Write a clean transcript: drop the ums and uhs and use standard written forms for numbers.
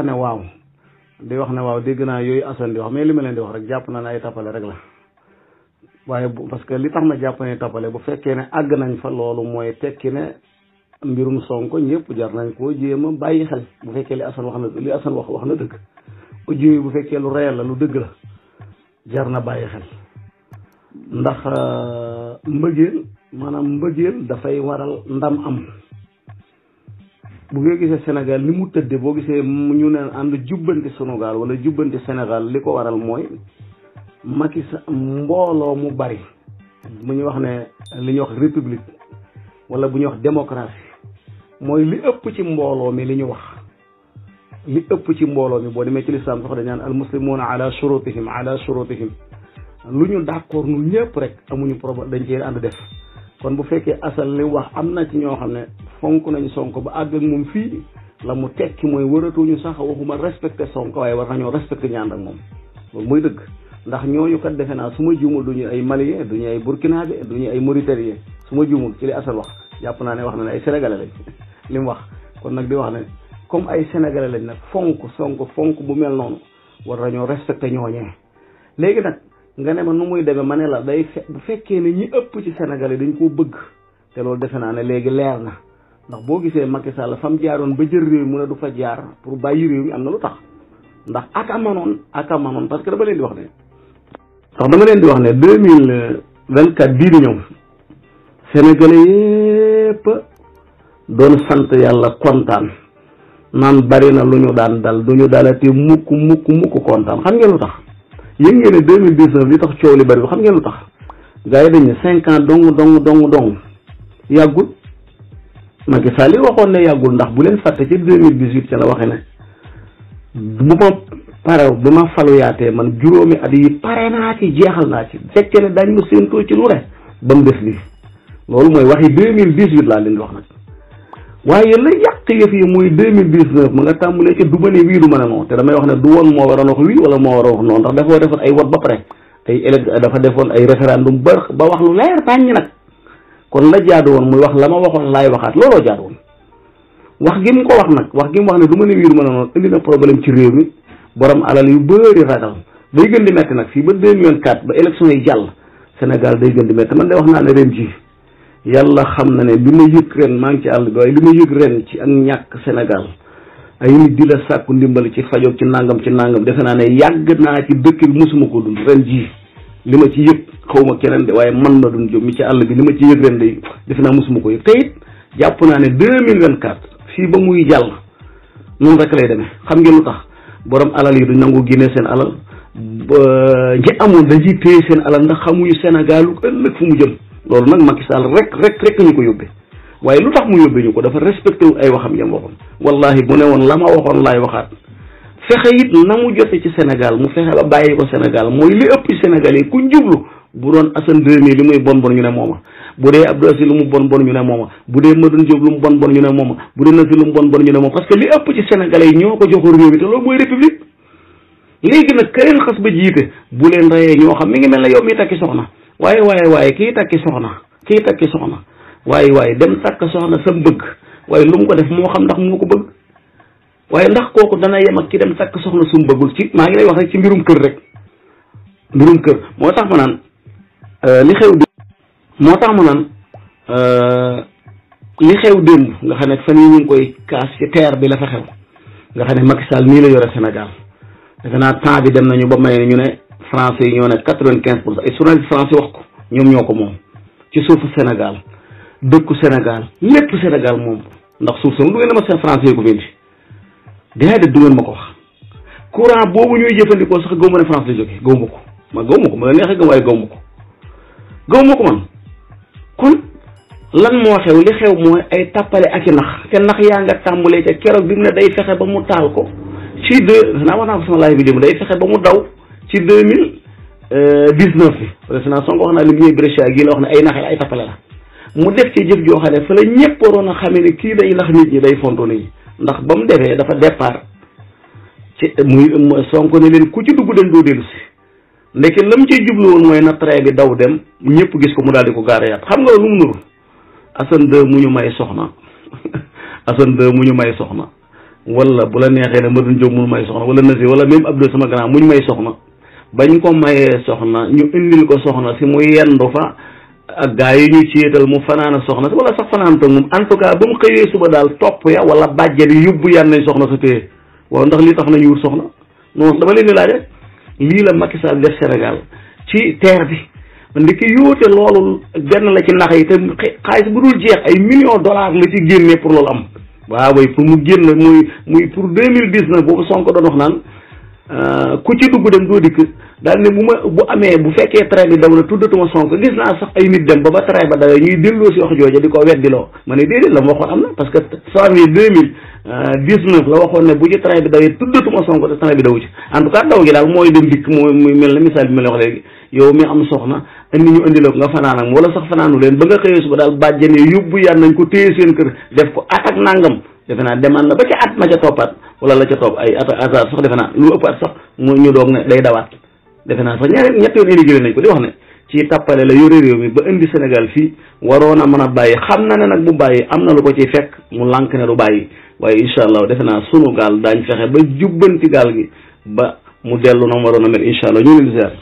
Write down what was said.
ne waaw di wax ne waaw dégg naa yooyu Assane di wax mais li ma leen di wax rek jàpp na ne ay tappale rek la waaye parce que li tax ma jàpp ne tappale bu fekkee ne àgg nañ fa loolu mooy tekki ne mbirum Sonko ñëpp jar nañ koo jéem a bàyyi xel bu fekkee li Assane wax na dëgg audio yi bu fekkee lu réel la lu dëgg la jar na bàyyi xel ndax mbëggeel dafay waral ndam am bu nga gisee Sénégal ni mu tëdde boo gisee ñu ne ànd jubbanti Sénégal wala jubbanti Sénégal li ko waral mooy Macky Sall mbooloo mu bari bu ñuy wax ne li ñuy wax république wala bu ñuy wax démocratie mooy li ëpp ci mbooloo mi li ñu wax li ëpp ci mbooloo mi boo demee ci lislaam sax dañ naan al muslimuuna ala shurutihim lu ñu d'accord ñun ñëpp rek amuñu problème dañ cee ànd def kon bu fekkee Assane li wax am na ci ñoo xam ne fonk nañ Sonko ba àgg ak moom fii la mu tekki mooy waratuñu sax waxuma respecté Sonko waaye war nañoo respecté ñaan ak moom loolu mooy dëgg ndax ñooñu kat defe naa su ma juumul du ñu ay malien du ñu ay burkinabé du ñu ay mauritanien su ma juumul ci li Assane wax jàpp naa ne wax na ne ay sénégalais lañ li mu wax kon nag di wax ne comme ay sénégalais lañ nag fonk Sonko fonk bu mel noonu war nañoo respecté ñooñee léegi nag nga ne ma nu muy demee ma ne la bu fekkee ne ñi ëpp ci Sénégal yi dañ koo bëgg te loolu defe naa ne léegi leer na ndax boo gisee Macky Sall fa mu jaaroon ba jël réew mu ne du fa jaar pour bàyyi réew mi am na lu tax ndax aka manoon parce que dama leen di wax ne 2024 bii di ñëw Sénégalais yépp doon sant yàlla kontaan naan bari na lu ñu daan dal du ñu dalati mukk kontaan xam ngeen lu tax yéen ngeen ne 2019 li tax coow li bari xam ngeen lu tax gars yi dañ ne 5 ans dong yàggul Macky Sall li waxoon ne yàggul ndax bu leen fàtte ci 2018 ca la waxe ne bu ma faluyaatee man juróomi at yi pare naa ci jeexal naa ci fekkee ne dañ ma séentoo ci lu ne ba mu def lii loolu mooy waxi 2018 laa leen di wax nag waaye la yàq yëf yi muy 2019 ma nga tàmbalee ca du ma ne wii du ma ne noonu te damay wax ne du woon moo waroon wax wii wala moo war a wax noonu ndax dafa defoon ay wot ba pare dafa defoon ay référendum ba wax lu leer tàññ nag kon la jaadu woon muy wax la ma waxoon laay waxaat looloo jaadu woon wax gi mu ko wax nag wax gi mu wax ne du ma ne wii du ma ne noonu indi na problème ci réew mi borom alal yu bëri ragal day gën di metti nag fii ba 2024 ba élection yi jàll Sénégal day gën di metti man de wax naa ne ren ji yàlla xam na ne li ma yëg ren maa ngi ci àll bi waaye li ma yëg ren ci ak ñàkk Sénégal ay nit di la sàkku ndimbali ci fajoog ci nangam defe naa ne yàgg naa ci dëkk bi mosuma ko dund ren ji li ma ci yëg xaw ma keneen de waaye man na dund jóg mi ci àll bi li ma ci yëg ren de defe naa mosuma ko yëg te it jàpp naa ne 2024 fii ba muy jàll noonu rek lay demee xam ngeen lu tax borom alal yi du nangu génne seen alal ñi amoon dañuy téye seen alal ndax xamuñu Sénégal lu ëllëg fu mu jëm loolu nag Macky Sall rek ñu ko yóbbee waaye lu tax mu yóbbee ñu ko dafa respecté wu ay waxam yam waxoon wallahi bu ne woon la ma waxoon laay waxaat fexe it na mu jote ci Sénégal mu fexe ba bàyyi ko Sénégal mooy li ëpp ci Sénégal yi ku jublu bu doon Assane 2000 li muy bon ñu ne mooma bu dee Abdou Aziz lu mu bon ñu ne mooma bu dee Madoune Diop lu mu bon ñu ne mooma bu dee Nasir lu mu bon ñu ne mooma parce que li ëpp ci Sénégalais yi ñoo ko joxoon réew mi te loolu mooy république léegi nag keneen xas ba jiite bu leen reyee ñoo xam mi ngi mel ne yow mi takki soxna waaye kii takki soxna waaye dem takk soxna sam bëgg waaye lu mu ko def moo xam ndax moo ko bëgg waaye ndax kooku dana yem ak ki dem takk soxna sum bëggul ci maa ngi lay wax rek ci mbirum kër rek mbirum kër moo tax ma naan li xew démb nga xam ne fan yi ñu ngi koy kaas ci terre bi la fa xew nga xam ne Macky Sall nii la yore Sénégal defe naa temps bi dem nañu ba may ñu ne français yi ñoo ne 95% ay journaliste français wax ko ñoom ñoo ko moom ci suufu Sénégal dëkku Sénégal lépp Sénégal moom ndax suuf sama du ngeen ne ma seen français yi ko bindi dinaa de du ngeen ma ko wax courant boobu ñuy jëfandikoo sax gaw ma ne France la jógee gaw ma ko ma la neexee gëm waaye gaw ma ko man kon lan moo xew li xew mooy ay tappale ak i nax te nax yaa nga tàmbalee ca keroog bi mu ne day fexe ba mu taal ko ci naa wax naa ko sama laaj bi dem day fexe ba mu daw ci 2019 bi président Sonko wax naa li muy Brescia gii la wax ne ay naxe ay tappale la mu def ci jëf joo xam ne fa la ñëpp waroon a xamee ne kii day nax nit ñi day fonto nit ñi ndax ba mu defee dafa départ ci muy Sonko ne leen ku ci dugg dem doo dellu si ndeke lam ciy jublu woon mooy na train bi daw dem ñëpp gis ko mu daal di ko gaare yaat xam nga lu mu nuru Assane 2 mu ñu may soxna Assane 2 mu ñu may soxna wala bu la neexee ne Madou Diop mu may soxna wala Nasi wala même Abdou sama grand muñ may soxna bañ ko mayee soxna ñu indil ko soxna si mu yendu fa ak gaa yi ñuy ciital mu fanaana soxna si wala sax fanaan toog moom en tout cas ba mu xëyee suba daal topp ya wala bàjjali yóbbu yan nañ soxna sa téye waaw ndax lii tax nañu wut soxna non dama leen di laaj rek lii la Macky Sall def Sénégal ci terre bi ndiki yóote loolu benn la ci nax yi te xaalis bu dul jeex ay millions dollars la ci génnee pour loolu am waaw way pour mu génn muy pour 2019 boobu Sonko doon wax naan ku ci dugg dem doo dikk daal ne bu amee bu fekkee train bi daw na tuddatuma Sonko gis naa sax ay nit dem ba train ba dawee ñuy delloo si wax jooja di ko weddiloo ma ne déedéet la ma waxoon am na parce que janvier 2019 la waxoon ne bu ci train bi dawee tuddatuma Sonko te train bi daw ci en tout cas daw gi daal mooy dem dikk muy mel na misaal bi ma la wax léegi yow mi am soxna indi ñu indiloo ko nga fanaan ak wala sax fanaanu leen ba nga xëyee suba daal bàjjane yóbbu yan nañ ko téye seen kër def ko at ak nangam defe naa demaan na ba ca at ma ca toppaat wala la ca topp ay at hasard sax defe naa lu ëpp at sax ñu doog ne day dawaat defe naa sax ñett yoon éligible nañ ko di wax ne ci tappale la yore réew mi ba indi Sénégal fii waroon a mën a bàyyi xam na ne nag bu bàyyi am na lu ko ciy fekk mu lànk ne du bàyyi waaye incha allah defe naa sunu gaal daañ fexe ba jubbanti gaal gi ba mu dellu na mu waroon a mel incha allah ñu ngi leen di ziar